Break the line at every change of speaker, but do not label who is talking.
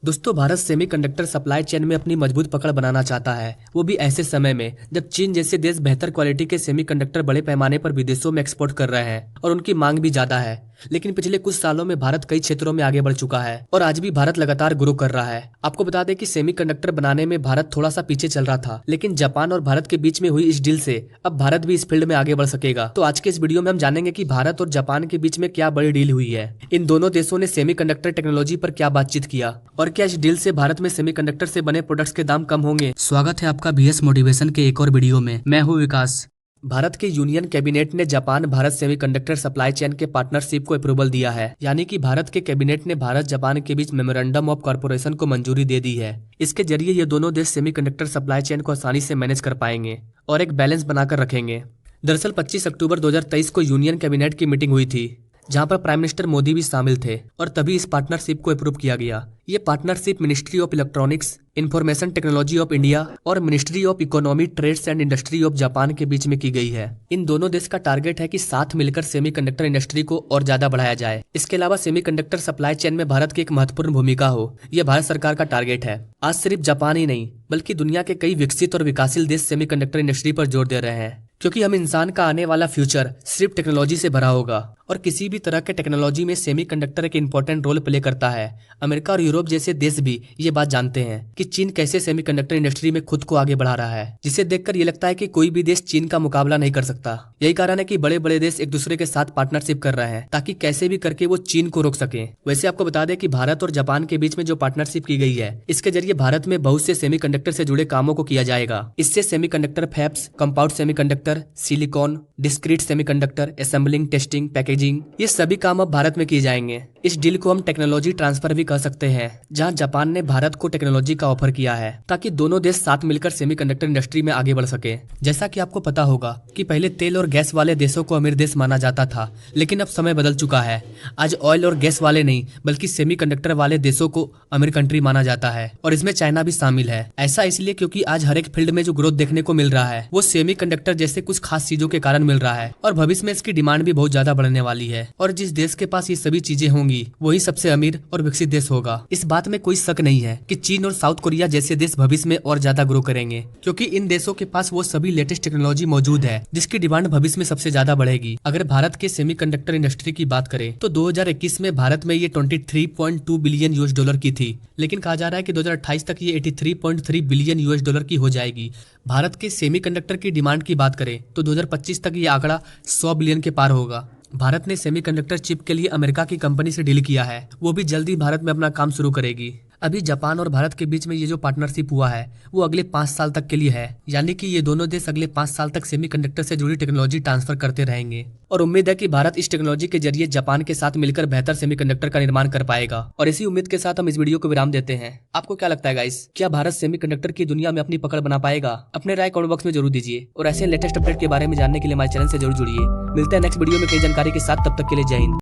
दोस्तों, Bharat semiconductor supply chain में अपनी मजबूत पकड़ बनाना चाहता है, वो भी ऐसे समय में जब चीन जैसे देश बेहतर क्वालिटी के सेमीकंडक्टर बड़े पैमाने पर विदेशों में एक्सपोर्ट कर रहे हैं और उनकी मांग भी ज्यादा है। लेकिन पिछले कुछ सालों में भारत कई क्षेत्रों में आगे बढ़ चुका है और आज भी भारत लगातार ग्रो कर रहा है। आपको बता दें कि सेमीकंडक्टर बनाने में भारत थोड़ा सा पीछे चल रहा था, लेकिन जापान और भारत के बीच में हुई इस डील से अब भारत भी इस फील्ड में आगे बढ़ सकेगा। तो आज के इस वीडियो में हम जानेंगे कि भारत और जापान के बीच में क्या बड़ी डील हुई है, इन दोनों देशों ने सेमीकंडक्टर टेक्नोलॉजी पर क्या बातचीत किया और क्या इस डील से भारत में सेमीकंडक्टर से बने प्रोडक्ट्स के दाम कम होंगे। स्वागत है आपका बीएस मोटिवेशन के एक और वीडियो में। मैं हूँ विकास। भारत के यूनियन कैबिनेट ने Japan Bharat semiconductor supply chain के पार्टनरशिप को अप्रूवल दिया है, यानी कि भारत के कैबिनेट ने भारत जापान के बीच मेमोरेंडम ऑफ कॉर्पोरेशन को मंजूरी दे दी है। इसके जरिए ये दोनों देश सेमीकंडक्टर सप्लाई चेन को आसानी से मैनेज कर पाएंगे और एक बैलेंस बनाकर रखेंगे। दरअसल 25 अक्टूबर 2023 को यूनियन कैबिनेट की मीटिंग हुई थी, जहां पर प्राइम मिनिस्टर मोदी भी शामिल थे और तभी इस पार्टनरशिप को अप्रूव किया गया। ये partnership ministry of electronics, information technology of India और ministry of economy, trades and industry of Japan के बीच में की गई है। इन दोनों देश का टारगेट है कि साथ मिलकर सेमीकंडक्टर इंडस्ट्री को और ज्यादा बढ़ाया जाए। इसके अलावा सेमीकंडक्टर सप्लाई चेन में भारत की एक महत्वपूर्ण भूमिका हो, यह भारत सरकार का टारगेट है। आज सिर्फ जापान ही नहीं बल्कि दुनिया के कई विकसित और विकासशील देश सेमीकंडक्टर इंडस्ट्री पर जोर दे रहे हैं, क्योंकि हम इंसान का आने वाला फ्यूचर सिर्फ टेक्नोलॉजी से भरा होगा और किसी भी तरह के टेक्नोलॉजी में सेमीकंडक्टर एक इंपॉर्टेंट रोल प्ले करता है। अमेरिका और यूरोप जैसे देश भी ये बात जानते हैं कि चीन कैसे सेमीकंडक्टर इंडस्ट्री में खुद को आगे बढ़ा रहा है, जिसे देखकर ये लगता है कि कोई भी देश चीन का मुकाबला नहीं कर सकता। यही कारण है कि बड़े बड़े देश एक दूसरे के साथ पार्टनरशिप कर रहे हैं ताकि कैसे भी करके वो चीन को रोक सके। वैसे आपको बता दें कि भारत और जापान के बीच में जो पार्टनरशिप की गई है, इसके जरिए भारत में बहुत से सेमीकंडक्टर से जुड़े कामों को किया जाएगा। इससे semiconductor fabs, compound semiconductor, silicon, discrete semiconductor, assembling, testing, packaging, ये सभी काम अब भारत में किए जाएंगे। इस डील को हम टेक्नोलॉजी ट्रांसफर भी कह सकते हैं, जहां जापान ने भारत को टेक्नोलॉजी का ऑफर किया है ताकि दोनों देश साथ मिलकर सेमीकंडक्टर इंडस्ट्री में आगे बढ़ सके। जैसा कि आपको पता होगा कि पहले तेल और गैस वाले देशों को अमीर देश माना जाता था, लेकिन अब समय बदल चुका है। आज ऑयल और गैस वाले नहीं बल्कि सेमीकंडक्टर वाले देशों को अमीर कंट्री माना जाता है और इसमें चाइना भी शामिल है। ऐसा इसलिए क्योंकि आज हर एक फील्ड में जो ग्रोथ देखने को मिल रहा है वो सेमीकंडक्टर जैसे कुछ खास चीजों के कारण मिल रहा है और भविष्य में इसकी डिमांड भी बहुत ज्यादा बढ़ने वाली है। और जिस देश के पास ये सभी चीजें होंगी वही सबसे अमीर और विकसित देश होगा। इस बात में कोई शक नहीं है कि चीन और साउथ कोरिया जैसे देश भविष्य में और ज्यादा ग्रो करेंगे, क्योंकि इन देशों के पास वो सभी लेटेस्ट टेक्नोलॉजी मौजूद है जिसकी डिमांड भविष्य में सबसे ज्यादा बढ़ेगी। अगर भारत के सेमीकंडक्टर इंडस्ट्री की बात करें तो 2021 में भारत में ये 23.2 बिलियन यूएस डॉलर की थी, लेकिन कहा जा रहा है कि 2028 तक ये 83.3 बिलियन यूएस डॉलर की हो जाएगी। भारत के सेमीकंडक्टर की डिमांड की बात करें तो 2025 तक ये आंकड़ा 100 बिलियन के पार होगा। भारत ने सेमीकंडक्टर चिप के लिए अमेरिका की कंपनी से डील किया है, वो भी जल्दी भारत में अपना काम शुरू करेगी। अभी जापान और भारत के बीच में ये जो पार्टनरशिप हुआ है वो अगले 5 साल तक के लिए है, यानी कि ये दोनों देश अगले 5 साल तक सेमीकंडक्टर से जुड़ी टेक्नोलॉजी ट्रांसफर करते रहेंगे और उम्मीद है कि भारत इस टेक्नोलॉजी के जरिए जापान के साथ मिलकर बेहतर सेमीकंडक्टर का निर्माण कर पाएगा। और इसी उम्मीद के साथ हम इस वीडियो को विराम देते हैं। आपको क्या लगता है गाइस, क्या भारत सेमीकंडक्टर की दुनिया में अपनी पकड़ बना पाएगा? अपने राय कमेंट बॉक्स में जरूर दीजिए और ऐसे लेटेस्ट अपडेट के बारे में जानने के लिए हमारे चैनल से जरूर जुड़िए। मिलते हैं नेक्स्ट वीडियो में कई जानकारी के साथ, तब तक के लिए जय हिंद।